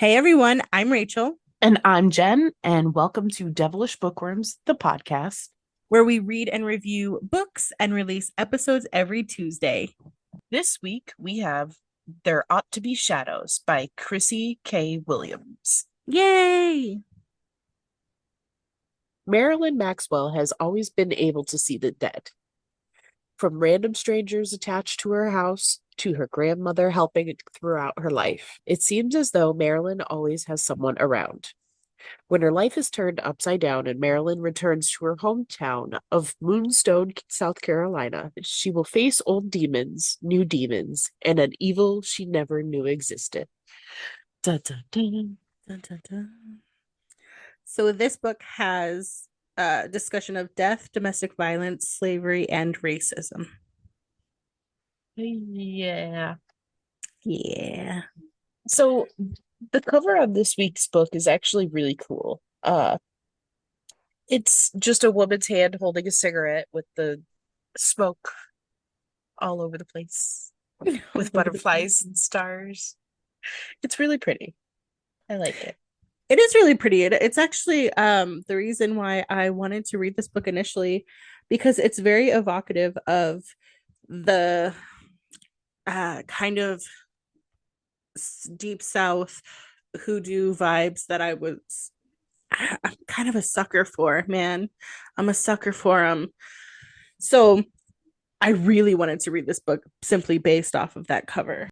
Hey everyone, I'm Rachel, And I'm Jen, and welcome to Devilish Bookworms, the podcast. where we read and review books and release episodes every Tuesday. This week we have There Ought to Be Shadows by Krissie K. Williams. Yay! Marilyn Maxwell has always been able to see the dead, from random strangers attached to her house to her grandmother helping throughout her life. It seems as though Marilyn always has someone around. When her life is turned upside down and Marilyn returns to her hometown of Moonstone, South Carolina, she will face old demons, new demons, and an evil she never knew existed. Dun, dun, dun. Dun, dun, dun. So this book has a discussion of death, domestic violence, slavery, and racism. Yeah. Yeah. So the cover on this week's book is actually really cool. It's just a woman's hand holding a cigarette with the smoke all over the place with butterflies and stars. It's really pretty. I like it. It is really pretty. It's actually the reason why I wanted to read this book initially, because it's very evocative of the kind of deep south hoodoo vibes that I'm kind of a sucker for, man. I'm a sucker for them. So I really wanted to read this book simply based off of that cover.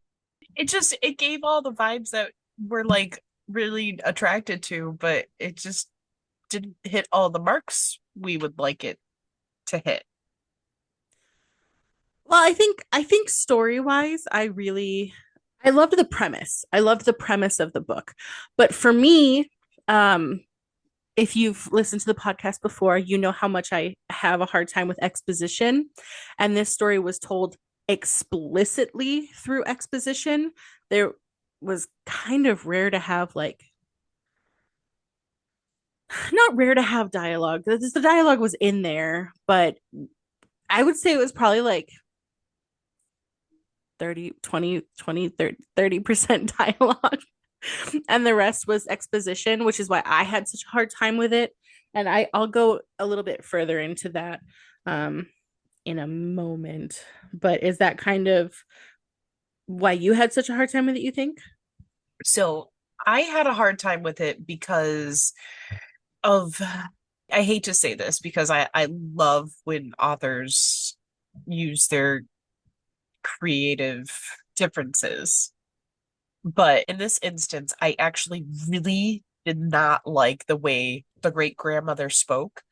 It gave all the vibes that we're like really attracted to, but it just didn't hit all the marks we would like it to hit. Well, I think story-wise, I loved the premise. I loved the premise of the book. But for me, um if you've listened to the podcast before, you know how much I have a hard time with exposition. And this story was told explicitly through exposition. There was kind of rare to have, like, not rare to have dialogue. The dialogue was in there, but I would say it was probably like 30% dialogue. And the rest was exposition, which is why I had such a hard time with it. And I'll go a little bit further into that um, in a moment. But is that kind of why you had such a hard time with it, you think? So I had a hard time with it because of, I hate to say this because I love when authors use their creative differences. But in this instance, I actually really did not like the way the great grandmother spoke.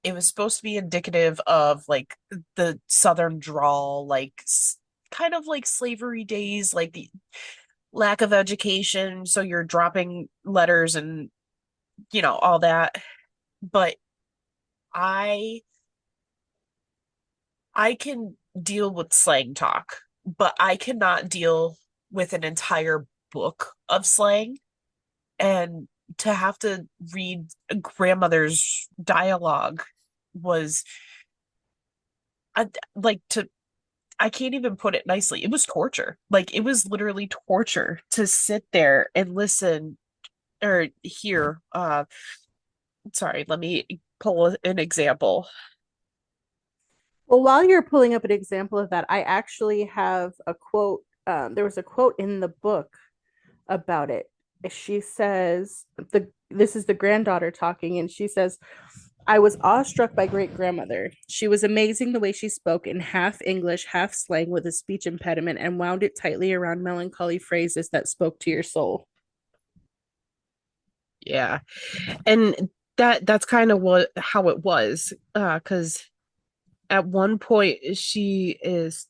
It was supposed to be indicative of like the Southern drawl, like kind of like slavery days, like the lack of education. So you're dropping letters and, all that. But I I can deal with slang talk, but I cannot deal with an entire book of slang. And to have to read grandmother's dialogue was I, like to I can't even put it nicely. It was torture. Like it was literally torture to sit there and listen or hear. Sorry, let me pull an example. Well, while you're pulling up an example of that, I actually have a quote. There was a quote in the book about it. She says, this is the granddaughter talking, and she says, I was awestruck by great grandmother. She was amazing the way she spoke in half English, half slang with a speech impediment and wound it tightly around melancholy phrases that spoke to your soul. Yeah. And that's kind of what how it was. Because at one point she is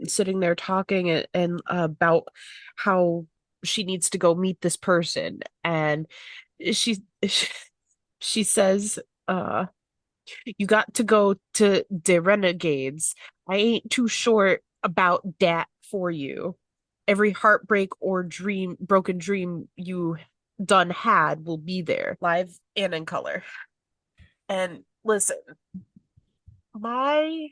sitting there talking and about how she needs to go meet this person and she she says you got to go to the renegades. I ain't too short about that for you. Every heartbreak or broken dream you done had will be there, live and in color. And listen, my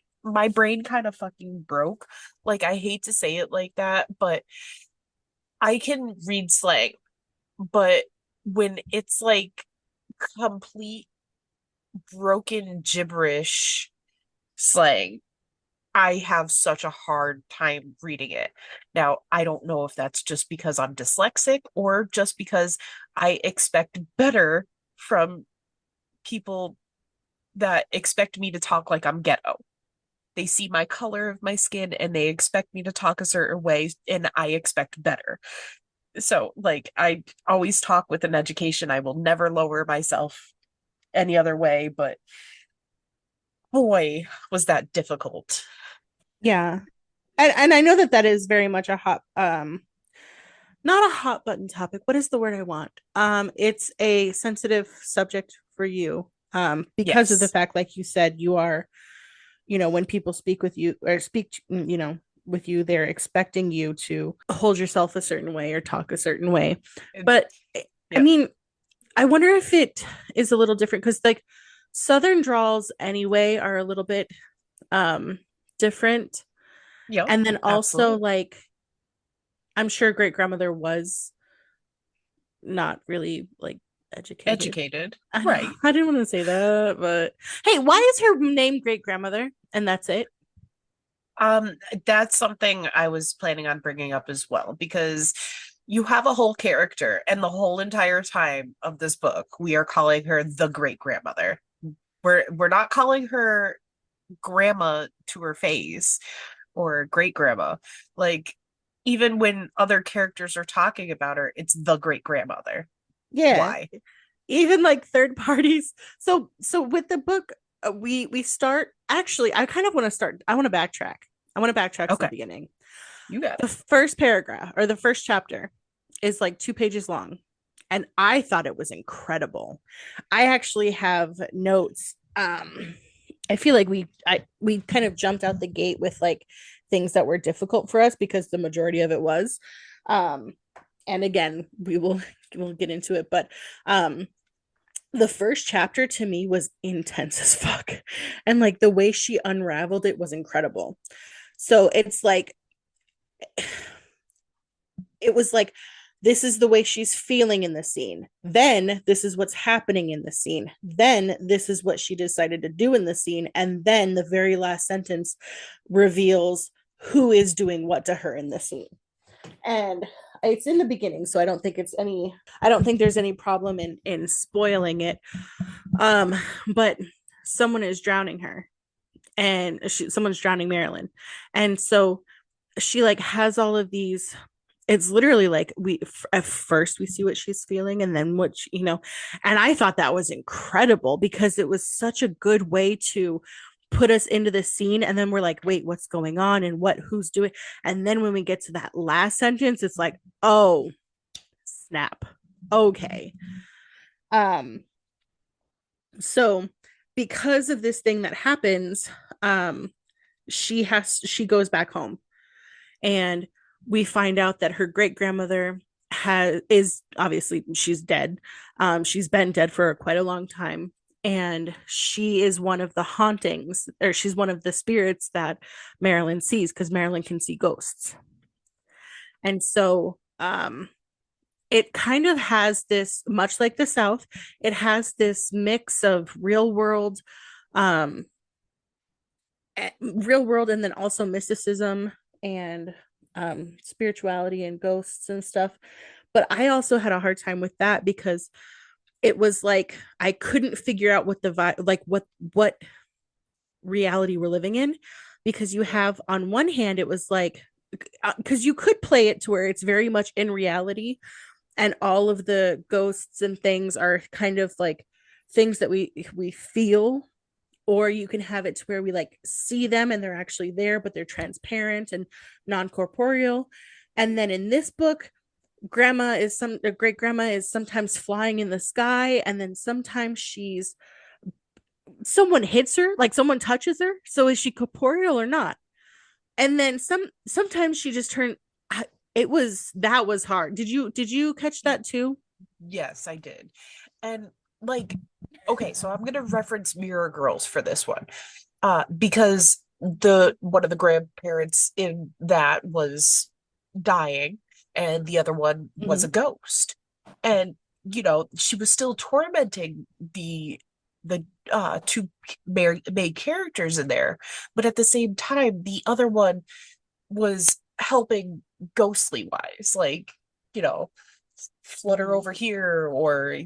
brain kind of fucking broke. Like I hate to say it like that, but I can read slang. but when it's like complete broken gibberish slang, I have such a hard time reading it. Now, I don't know if that's just because I'm dyslexic or just because I expect better from people that expect me to talk like I'm ghetto. They see my color of my skin and they expect me to talk a certain way, and I expect better. So, like, I always talk with an education. I will never lower myself any other way, but boy, was that difficult. Yeah. And I know that that is very much a hot not a hot button topic. What is the word I want? It's a sensitive subject for you. Because of the Yes. fact, like you said, you are, when people speak with you or speak, with you, they're expecting you to hold yourself a certain way or talk a certain way. And But I yep. mean, I wonder if it is a little different because like Southern draws anyway are a little bit um different. Yep. And then also Absolutely. like I'm sure great grandmother was not really like educated. Educated. I know Right. I didn't want to say that, but hey, why is her name great grandmother? And that's it. Um, that's something I was planning on bringing up as well, because you have a whole character, and the whole entire time of this book, we are calling her the great grandmother. We're not calling her grandma to her face or great grandma. Like, even when other characters are talking about her, it's the great grandmother. Yeah, Why? even like third parties. So with the book, we start. Actually, I kind of want to start. I want to backtrack. I want to backtrack to the Okay, beginning. you got The it. first paragraph or the first chapter is like 2 pages long, and I thought it was incredible. I actually have notes. I feel like we kind of jumped out the gate with like things that were difficult for us because the majority of it was. Um, and again, we'll get into it, but um the first chapter to me was intense as fuck. And like the way she unraveled it was incredible. So it's like it was like this is the way she's feeling in the scene. Then this is what's happening in the scene. Then this is what she decided to do in the scene. And then the very last sentence reveals who is doing what to her in the scene. And it's in the beginning, so I don't think there's any problem in spoiling it. But someone is drowning her and someone's drowning Marilyn. And so she like has all of these, it's literally like at first we see what she's feeling and then and I thought that was incredible because it was such a good way to put us into the scene, and then we're like, wait, what's going on and who's doing, and then when we get to that last sentence it's like, oh snap, okay. um so because of this thing that happens, um she goes back home, and we find out that her great grandmother has is obviously she's dead. She's been dead for quite a long time, and she is one of the hauntings, or she's one of the spirits that Marilyn sees because Marilyn can see ghosts. And so it kind of has this, much like the South, it has this mix of um real world and then also mysticism and spirituality and ghosts and stuff. But I also had a hard time with that because it was like I couldn't figure out what the like what reality we're living in, because you have on one hand it was like, because you could play it to where it's very much in reality and all of the ghosts and things are kind of like things that we feel, or you can have it to where we like see them and they're actually there but they're transparent and non-corporeal. And then in this book, great grandma is sometimes flying in the sky, and then sometimes she's someone hits her, like someone touches her, so is she corporeal or not? And then sometimes she just turned. It was that was hard. Did you catch that too? Yes, I did. And like, okay, so I'm gonna reference Mirror Girls for this one. Because the one of the grandparents in that was dying and the other one was Mm-hmm. a ghost. And she was still tormenting the two main characters in there, but at the same time the other one was helping ghostly wise, like, you know flutter Mhm. over here, or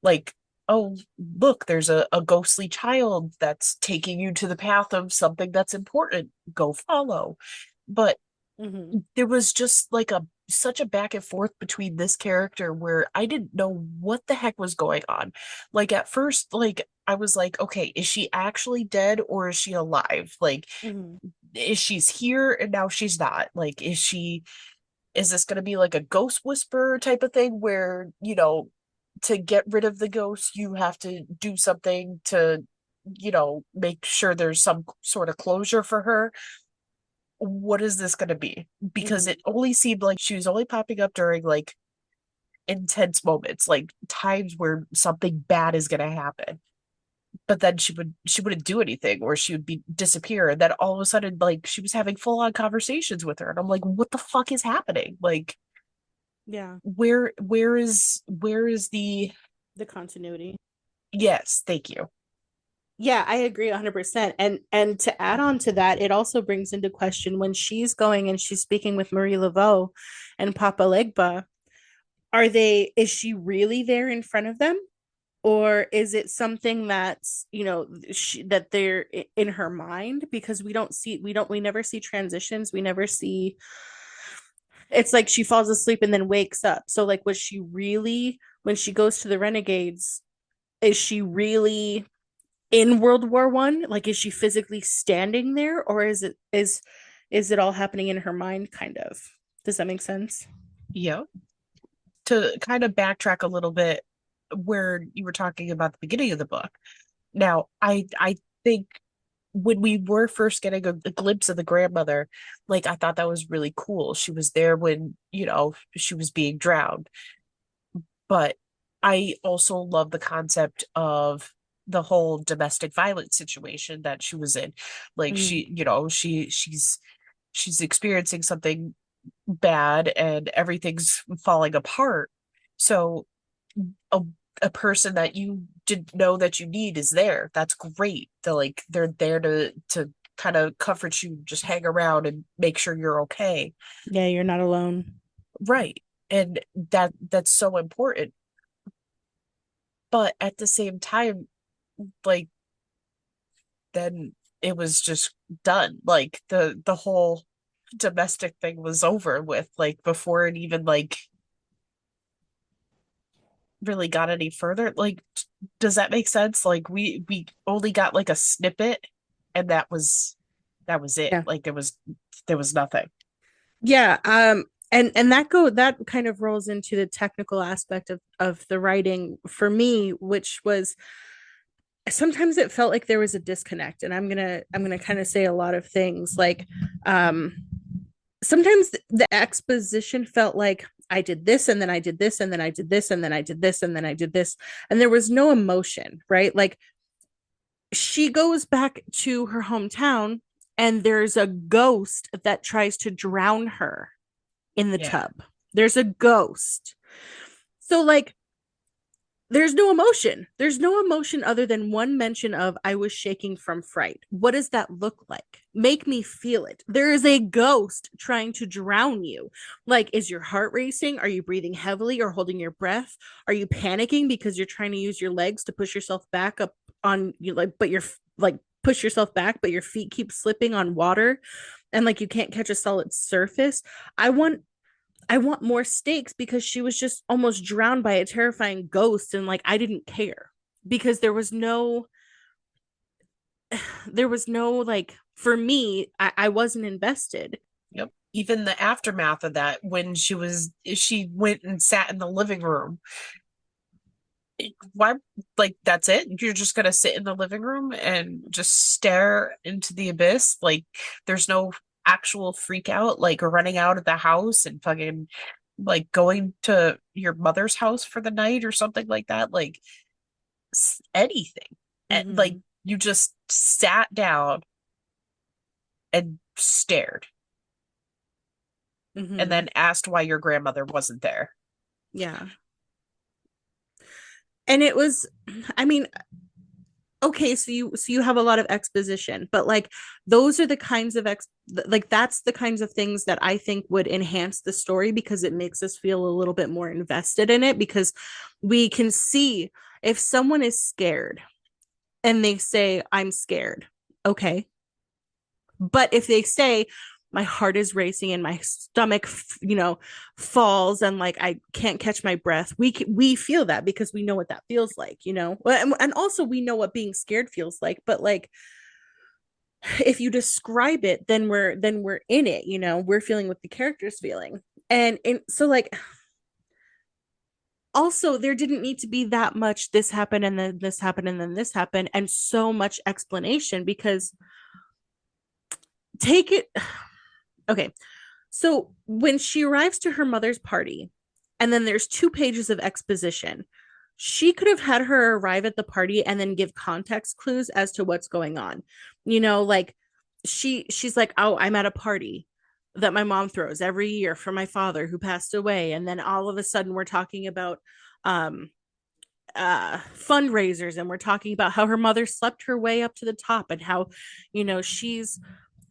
like, oh, look, there's a ghostly child that's taking you to the path of something that's important, go follow. But Mhm. there was just like a such a back and forth between this character where I didn't know what the heck was going on. Like at first, like I was like, okay, is she actually dead or is she alive? Like, Mhm. is she's here and now she's not? Like, is this going to be like a ghost whisperer type of thing where, to get rid of the ghost, you have to do something to, make sure there's some sort of closure for her? What is this going to be? Because Mhm. it only seemed like she was only popping up during like intense moments, like times where something bad is going to happen. But then she wouldn't do anything, or she would be disappear, and then all of a sudden, like, she was having full on conversations with her, and I'm like, what the fuck is happening? Like, Yeah, where is the the continuity. yes, thank you. Yeah, I agree 100%. And to add on to that, it also brings into question when she's going and she's speaking with Marie Laveau and Papa Legba, is she really there in front of them? Or is it something that's, that they're in her mind? Because we never see transitions. We never see, it's like she falls asleep and then wakes up. So, like, was she really, when she goes to the Renegades, is she really in World War I? Like, is she physically standing there, or is it all happening in her mind, kind of? Does that make sense? Yeah. To kind of backtrack a little bit, where you were talking about the beginning of the book. Now, I think when we were first getting a glimpse of the grandmother, like, I thought that was really cool. She was there when, she was being drowned. But I also love the concept of the whole domestic violence situation that she was in. Like, Mm-hmm. she's experiencing something bad and everything's falling apart. So a a person that you didn't know that you need is there. That's great. They're there to kind of comfort you, just hang around and make sure you're okay. Yeah, you're not alone. Right. And that's so important. But at the same time, like, then it was just done. Like, the whole domestic thing was over with, like, before it even like really got any further. Like, does that make sense? Like, we only got like a snippet, and that was it. Yeah. Like, there was nothing. Yeah, and that kind of rolls into the technical aspect of the writing for me, which was sometimes it felt like there was a disconnect, and I'm gonna kind of say a lot of things like um sometimes the exposition felt like I did this and then I did this and then I did this and then I did this and then I did this, and there was no emotion, right? Like, she goes back to her hometown and there's a ghost that tries to drown her in the Yeah. tub. There's a ghost. So, like, there's no emotion. There's no emotion other than one mention of I was shaking from fright. What does that look like? Make me feel it. There is a ghost trying to drown you. Like, is your heart racing? Are you breathing heavily or holding your breath? Are you panicking because you're trying to use your legs to push yourself back up on you, like, but you're like push yourself back, but your feet keep slipping on water and like you can't catch a solid surface? I want I want more stakes because she was just almost drowned by a terrifying ghost, and like I didn't care because there was no like, for me, I wasn't invested. Yep. Even the aftermath of that, when she went and sat in the living room. Why? Like, that's it? You're just gonna sit in the living room and just stare into the abyss? Like, there's no actual freak out, like running out of the house and fucking like going to your mother's house for the night or something like that? Like, anything. Like, Mm-hmm. you just sat down and stared, and Mm-hmm. then asked why your grandmother wasn't there. Yeah. And it was, I mean, okay, so you have a lot of exposition, but like those are the kinds of like that's the kinds of things that I think would enhance the story because it makes us feel a little bit more invested in it because we can see if someone is scared and they say I'm scared. Okay. But if they say my heart is racing and my stomach, falls and like I can't catch my breath, we feel that because we know what that feels like, and also we know what being scared feels like. But like if you describe it, then we're in it, we're feeling what the character's feeling. And so like also there didn't need to be that much this happened and then this happened and then this happened and so much explanation because take it okay. So when she arrives to her mother's party, and then there's 2 pages of exposition, she could have had her arrive at the party and then give context clues as to what's going on. Like she's like, "Oh, I'm at a party that my mom throws every year for my father who passed away." And then all of a sudden we're talking about um fundraisers, and we're talking about how her mother slept her way up to the top, and how she's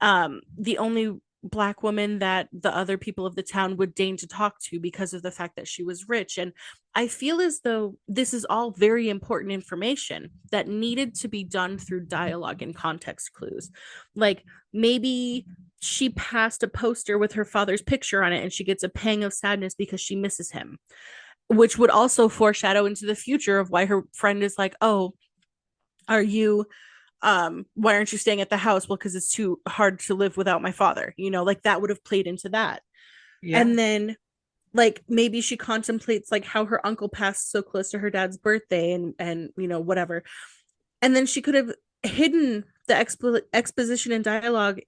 the only black woman that the other people of the town would deign to talk to because of the fact that she was rich. And I feel as though this is all very important information that needed to be done through dialogue and context clues. Like maybe she passed a poster with her father's picture on it and she gets a pang of sadness because she misses him, which would also foreshadow into the future of why her friend is like, "Oh, are you why aren't you staying at the house?" "Well, because it's too hard to live without my father." Like that would have played into that. Yeah. And then like maybe she contemplates like how her uncle passed so close to her dad's birthday, and whatever. And then she could have hidden the exposition and dialogue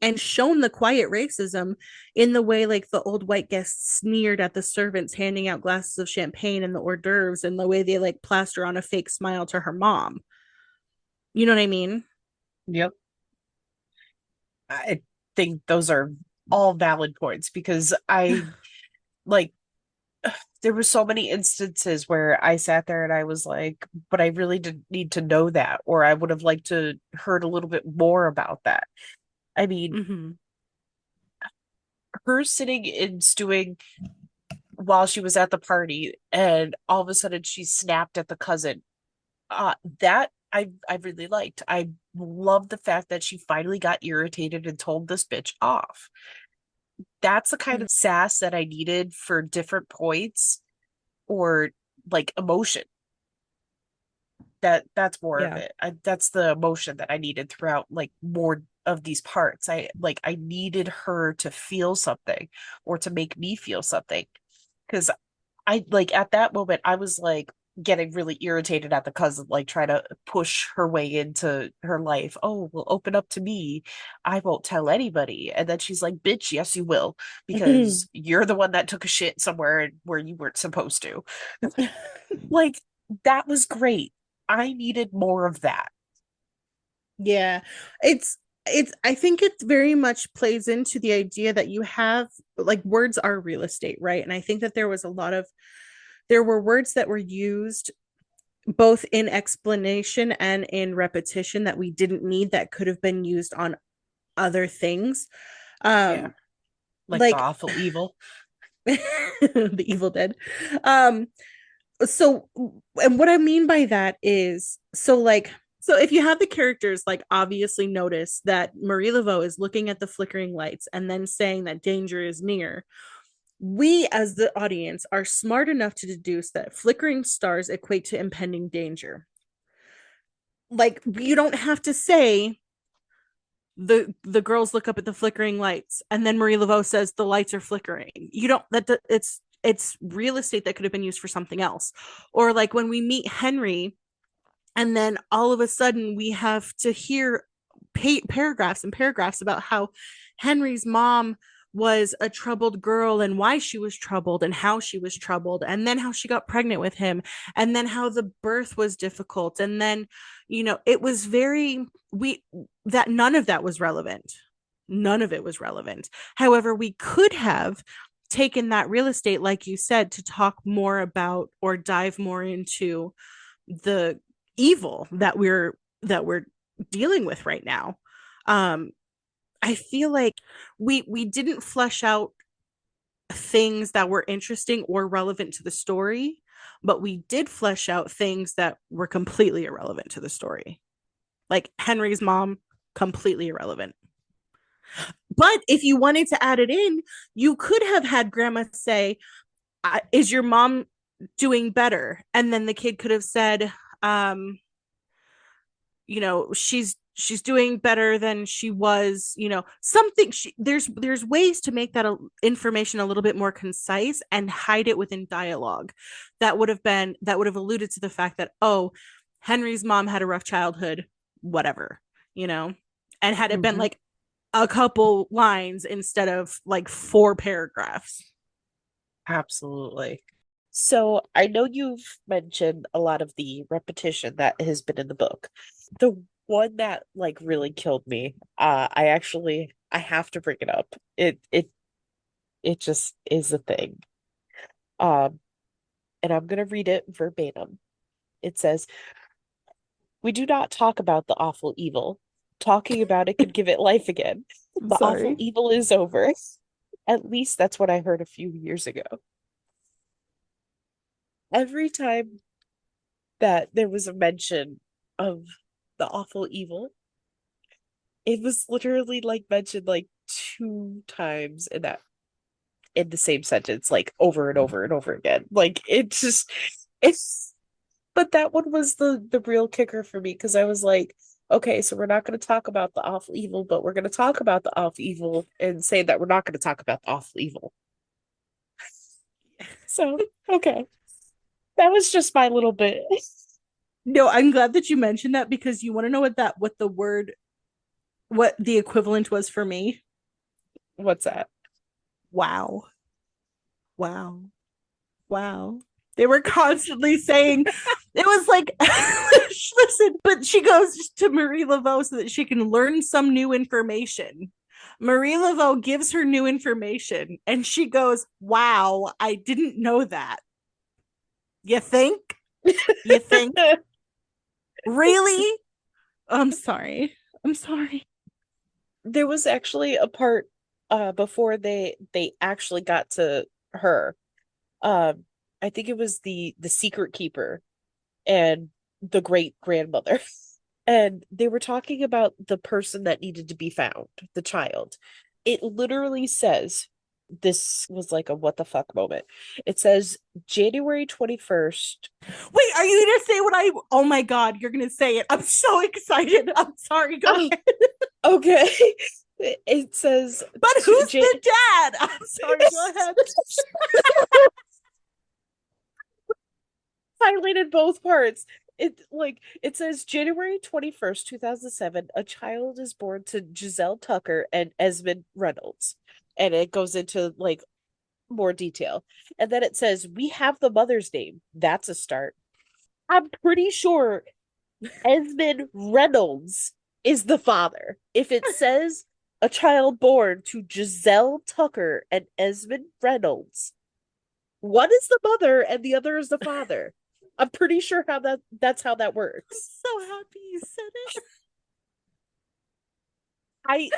and shown the quiet racism in the way like the old white guests sneered at the servants handing out glasses of champagne and the hors d'oeuvres, and the way they like plaster on a fake smile to her mom. You know what I mean? Yep. I think those are all valid points because I like there were so many instances where I sat there and I was like, but I really didn't need to know that, or I would have liked to heard a little bit more about that. I mean, Mm-hmm. her sitting and stewing while she was at the party, and all of a sudden she snapped at the cousin. That I really liked. I love the fact that she finally got irritated and told this bitch off. That's the kind of sass that I needed for different points or like emotion. That's more of Yeah. it. That's the emotion that I needed throughout like more of these parts. I needed her to feel something or to make me feel something because I like at that moment I was like getting really irritated at the cousin, like trying to push her way into her life. "Oh, well, open up to me. I won't tell anybody." And then she's like, "Bitch, yes, you will, because you're the one that took a shit somewhere where you weren't supposed to." Like, that was great. I needed more of that. Yeah. It's I think it very much plays into the idea that you have like words are real estate, right? And I think that there were words that were used both in explanation and in repetition that we didn't need that could have been used on other things. Yeah, Um like the like awful evil. the Evil Dead. Um so and what I mean by that is so if you have the characters like obviously notice that Marie Laveau is looking at the flickering lights and then saying that danger is near, we as the audience are smart enough to deduce that flickering stars equate to impending danger. Like you don't have to say the girls look up at the flickering lights and then Marie Laveau says the lights are flickering. You don't that it's real estate that could have been used for something else. Or like when we meet Henry and then all of a sudden we have to hear paragraphs and paragraphs about how Henry's mom was a troubled girl and why she was troubled and how she was troubled, and then how she got pregnant with him, and then how the birth was difficult, and then it was very we that none of that was relevant. None of it was relevant. However, we could have taken that real estate, like you said, to talk more about or dive more into the evil that we're dealing with right now. I feel like we didn't flesh out things that were interesting or relevant to the story, but we did flesh out things that were completely irrelevant to the story. Like Henry's mom, completely irrelevant. But if you wanted to add it in, you could have had grandma say, is your mom doing better? And then the kid could have said, she's doing better than she was, something. There's ways to make that information a little bit more concise and hide it within dialogue that would have alluded to the fact that, oh, Henry's mom had a rough childhood, whatever, and had it been like a couple lines instead of like 4 paragraphs. Absolutely. So I know you've mentioned a lot of the repetition that has been in the book. The one that like really killed me, I have to bring it up. It just is a thing. And I'm gonna read it verbatim. It says, "We do not talk about the awful evil. Talking about it could give it life again. The awful evil is over. At least that's what I heard a few years ago." Every time that there was a mention of the awful evil, it was literally like mentioned like 2 times in the same sentence, like over and over and over again. Like it's but that one was the real kicker for me, because I was like, okay, so we're not going to talk about the awful evil, but we're going to talk about the awful evil and say that we're not going to talk about the awful evil. So, okay. That was just my little bit. No, I'm glad that you mentioned that, because you want to know what the equivalent was for me. What's that? Wow. Wow. Wow. They were constantly saying, it was like, listen, but she goes to Marie Laveau so that she can learn some new information. Marie Laveau gives her new information and she goes, wow, I didn't know that. You think? You think? Really? I'm sorry. There was actually a part before they actually got to her. I think it was the secret keeper and the great grandmother. And they were talking about the person that needed to be found, the child. It literally says, this was like a what the fuck moment. It says January 21st. Wait, are you gonna say oh my god, you're gonna say it. I'm so excited. I'm sorry, go ahead. Okay. It says, but who's the dad? I'm sorry, go ahead. Highlighted both parts. It says January 21st, 2007, a child is born to Giselle Tucker and Esmond Reynolds. And it goes into like more detail. And then it says, we have the mother's name. That's a start. I'm pretty sure Esmond Reynolds is the father. If it says a child born to Giselle Tucker and Esmond Reynolds, one is the mother and the other is the father. I'm pretty sure that's how that works. I'm so happy you said it.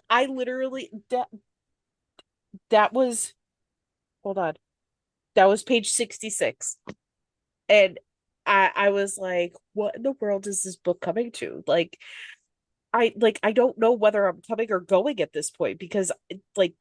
I literally that was, hold on. That was page 66. And I was like, what in the world is this book coming to? I don't know whether I'm coming or going at this point, because like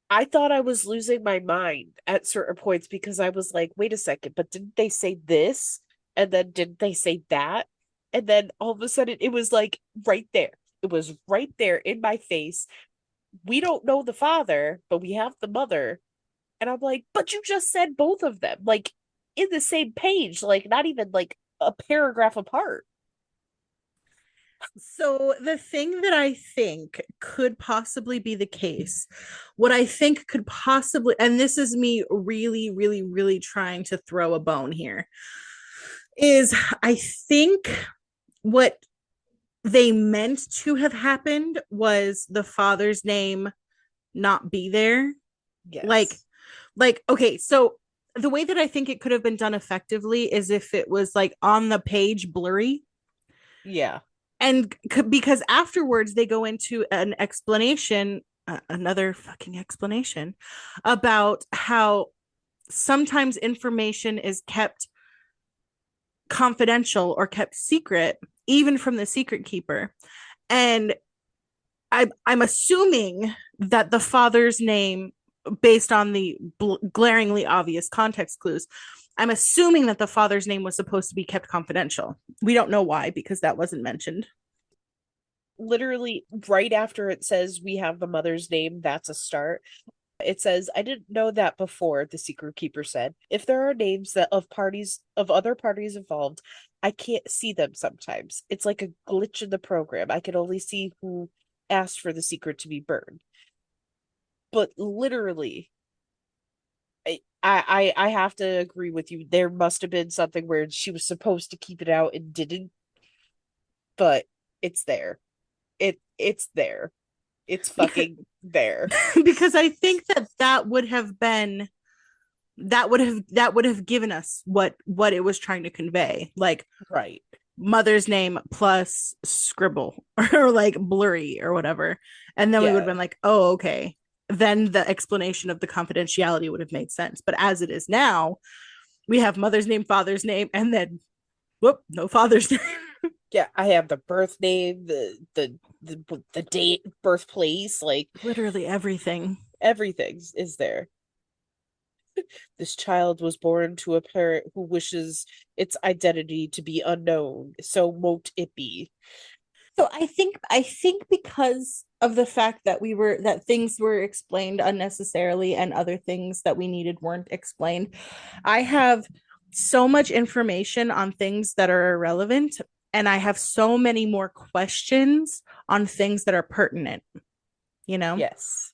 I thought I was losing my mind at certain points, because I was like, wait a second, but didn't they say this? And then didn't they say that? And then all of a sudden it was like right there. It was right there in my face. We don't know the father, but we have the mother. And I'm like, but you just said both of them, like in the same page, like not even like a paragraph apart. So the thing that I think could possibly be the case, what I think could possibly, and this is me really, really, really trying to throw a bone here, is I think what they meant to have happened was the father's name not be there, Yes. Like okay, so the way that I think it could have been done effectively is if it was like on the page blurry, Yeah. and because afterwards they go into an explanation, another fucking explanation about how sometimes information is kept confidential or kept secret even from the secret keeper. And I'm assuming that the father's name, based on the glaringly obvious context clues, I'm assuming that the father's name was supposed to be kept confidential. We don't know why, because that wasn't mentioned. Literally, right after it says we have the mother's name, that's a start. It says, I didn't know that before, the secret keeper said. If there are names that of other parties involved, I can't see them sometimes. It's like a glitch in the program. I can only see who asked for the secret to be burned. But literally, I have to agree with you. There must have been something where she was supposed to keep it out and didn't, but it's there. It's there. It's Because, fucking there. because I think that that would have been that would have given us what it was trying to convey, like Right. mother's name plus scribble or like blurry or whatever, and then we would have Yeah. been like, oh, okay, then the explanation of the confidentiality would have made sense. But as it is now, we have mother's name, father's name, and then whoop, no father's name. Yeah, I have the birth name, the date, birthplace, like Literally everything. everything is there. This child was born to a parent who wishes its identity to be unknown, so won't it be? So I think because of the fact that that things were explained unnecessarily and other things that we needed weren't explained, I have so much information on things that are irrelevant, and I have so many more questions on things that are pertinent, you know? Yes.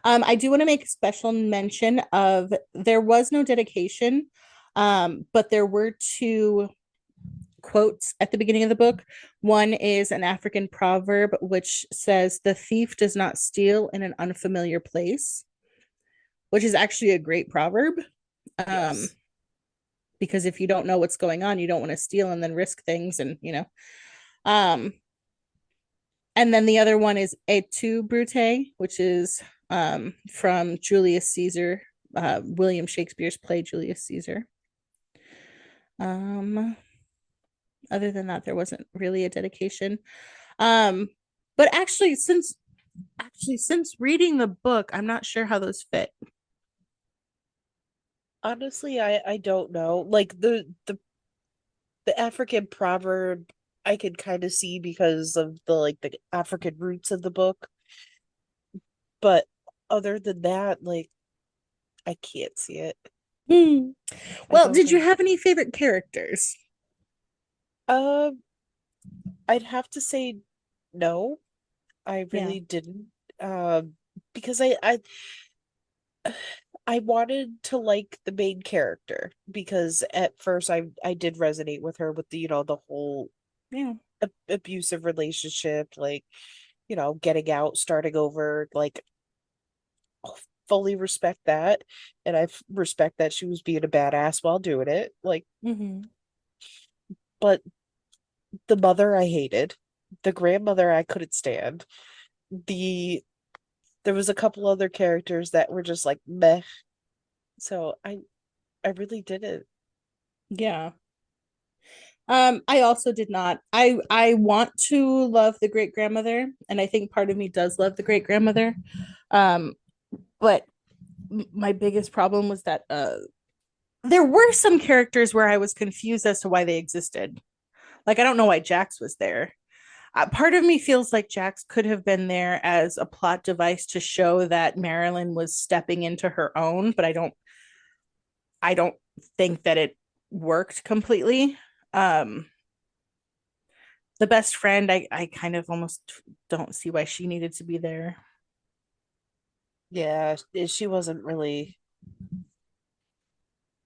I do want to make special mention of there was no dedication, but there were two quotes at the beginning of the book. One is an African proverb which says, "The thief does not steal in an unfamiliar place," which is actually a great proverb. Um, Yes. because if you don't know what's going on, you don't want to steal and then risk things, and you know. Um, and then the other one is "Et tu, Brute," which is from Julius Caesar, William Shakespeare's play Julius Caesar. Um, Other than that, there wasn't really a dedication. Um, but actually since reading the book, I'm not sure how those fit. Honestly, I don't know. Like the African proverb I could kind of see because of the African roots of the book, but other than that, like I can't see it. Hmm. I Well, don't did you know. have any favorite characters? Um, I'd have to say no. I Yeah. really didn't. Because I wanted to like the main character because at first I did resonate with her with the whole Yeah. abusive relationship, like getting out, starting over, like fully respect that, and respect that she was being a badass while doing it. Like, Mm-hmm. but the mother I hated, the grandmother I couldn't stand. The There was a couple other characters that were just like meh. So I really didn't. Yeah. I also did not. I want to love the great grandmother, and I think part of me does love the great grandmother. Um, but my biggest problem was that there were some characters where I was confused as to why they existed. Like I don't know why Jax was there. Part of me feels like Jax could have been there as a plot device to show that Marilyn was stepping into her own, but I don't think that it worked completely. Um, the best friend, I kind of almost don't see why she needed to be there. Yeah, she wasn't really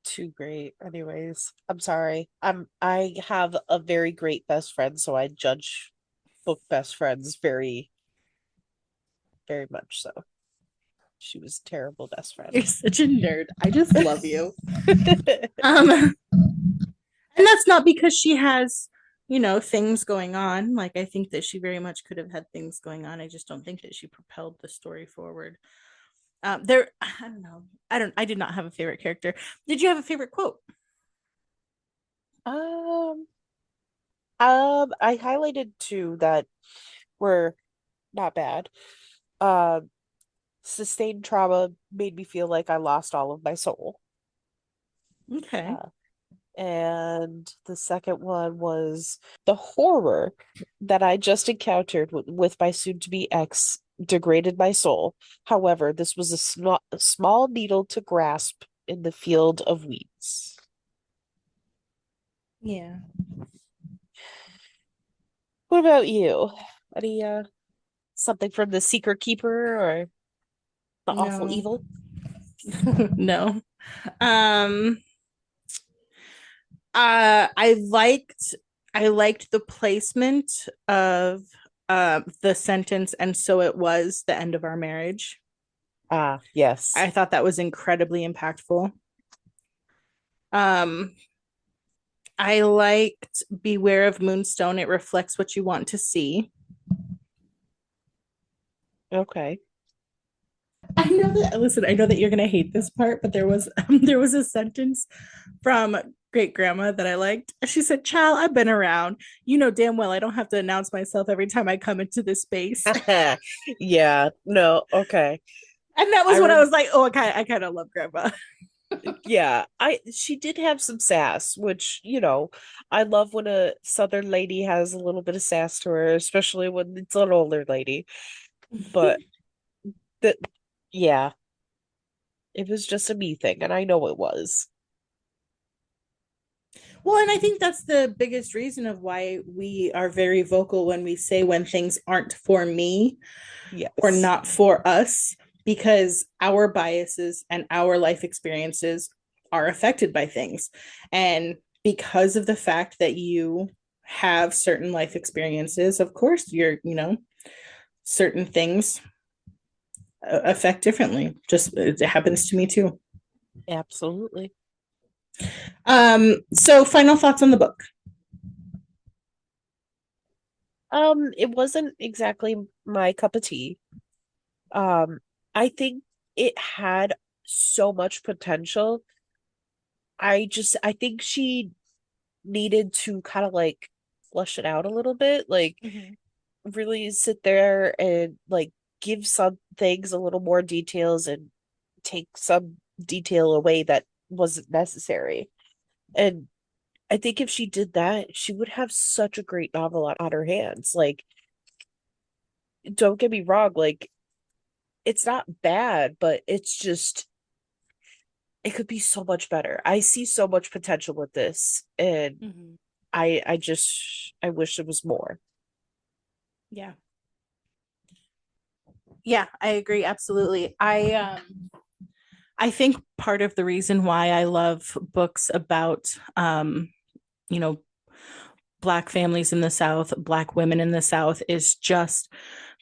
too great. Anyways, I'm sorry. I have a very great best friend, so I judge book best friends very, very much so. She was a terrible best You're friend. such a nerd. I just love you. And that's not because she has, things going on. Like, I think that she very much could have had things going on. I just don't think that she propelled the story forward. I don't know. I did not have a favorite character. Did you have a favorite quote? Um, I highlighted two that were not bad. Um, Sustained trauma made me feel like I lost all of my soul. Okay. And the second one was the horror that I just encountered with my soon-to-be ex degraded my soul. However, this was a small needle to grasp in the field of weeds. Yeah. What about you? Any something from the Secret Keeper or the Awful No. Evil? No. Um I liked the placement of the sentence, and so it was the end of our marriage. Ah, yes. I thought that was incredibly impactful. Um I liked Beware of Moonstone. It reflects what you want to see. Okay. I know that you're gonna hate this part, but there was a sentence from great grandma that I liked. She said, "Child, I've been around. You know damn well I don't have to announce myself every time I come into this space." Yeah, no, okay. And that I was when I rem was like, "Oh, I kind of love grandma." Yeah, I she did have some sass, which, I love when a Southern lady has a little bit of sass to her, especially when it's an older lady. But that, yeah, it was just a me thing, and I know it was. Well, and I think that's the biggest reason of why we are very vocal when we say when things aren't for me or Yes, not for us, because our biases and our life experiences are affected by things. And because of the fact that you have certain life experiences, of course, certain things affect differently. Just it happens to me too. absolutely. So final thoughts on the book. It wasn't exactly my cup of tea. Um, I think it had so much potential. I think she needed to kind of like flush it out a little bit, like Mm-hmm. really sit there and like give some things a little more details and take some detail away that wasn't necessary. And I think if she did that, she would have such a great novel on her hands. Like, don't get me wrong, like it's not bad, but it's just it could be so much better. I see so much potential with this, and Mm-hmm. I wish there was more. Yeah. Yeah, I agree absolutely. I think part of the reason why I love books about you know black families in the South, black women in the South, is just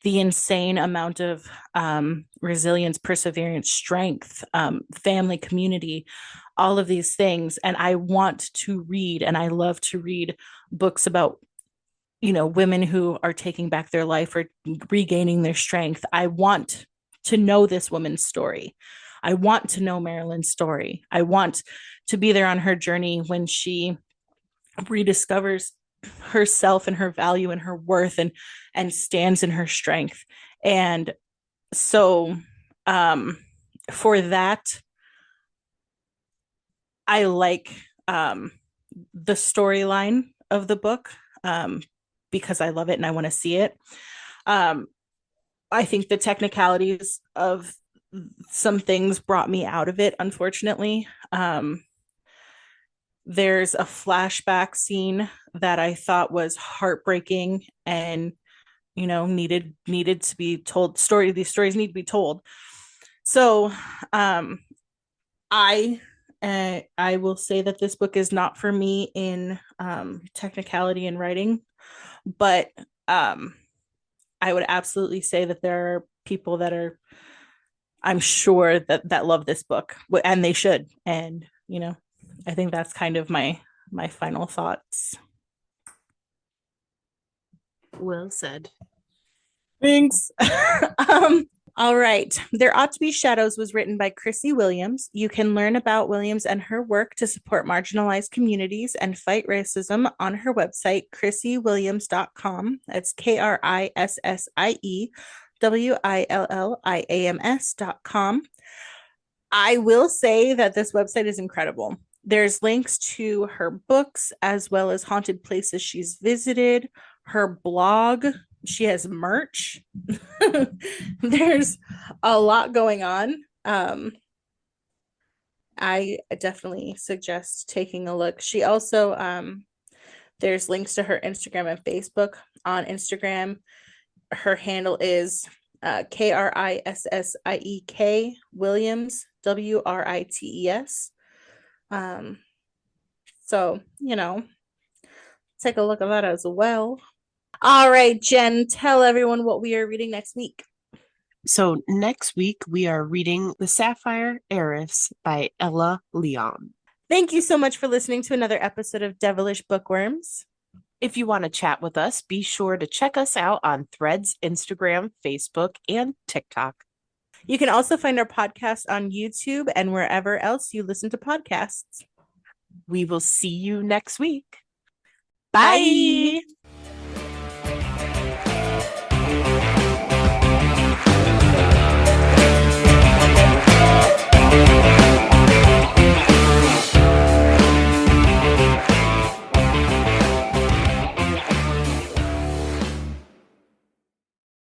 the insane amount of resilience, perseverance, strength, family, community, all of these things. And I want to read, and I love to read books about women who are taking back their life or regaining their strength. I want to know this woman's story. I want to know Marilyn's story. I want to be there on her journey when she rediscovers herself and her value and her worth, and stands in her strength. And so for that, I like the storyline of the book, because I love it and I want to see it. um I think the technicalities of some things brought me out of it, unfortunately. There's a flashback scene that I thought was heartbreaking and needed to be told. These stories need to be told. So um I I will say that this book is not for me in technicality and writing, but um I would absolutely say that there are people that are I'm sure that love this book, and they should. And I think that's kind of my final thoughts. Well said. Thanks. All right. There Ought to Be Shadows was written by Krissie Williams. You can learn about Williams and her work to support marginalized communities and fight racism on her website, krissiewilliams.com. That's KRISSIEWILLIAMS.com. I will say that this website is incredible. There's links to her books as well as haunted places she's visited, her blog. She has merch. There's a lot going on. I definitely suggest taking a look. She also there's links to her Instagram and Facebook. On Instagram, her handle is KRISSIEK Williams WRITES. So take a look at that as well. All right, Jen, tell everyone what we are reading next week. So next week we are reading The Sapphire Heiress by Ella Leon. Thank you so much for listening to another episode of Devilish Bookworms. If you want to chat with us, be sure to check us out on Threads, Instagram, Facebook, and TikTok. You can also find our podcast on YouTube and wherever else you listen to podcasts. We will see you next week. Bye.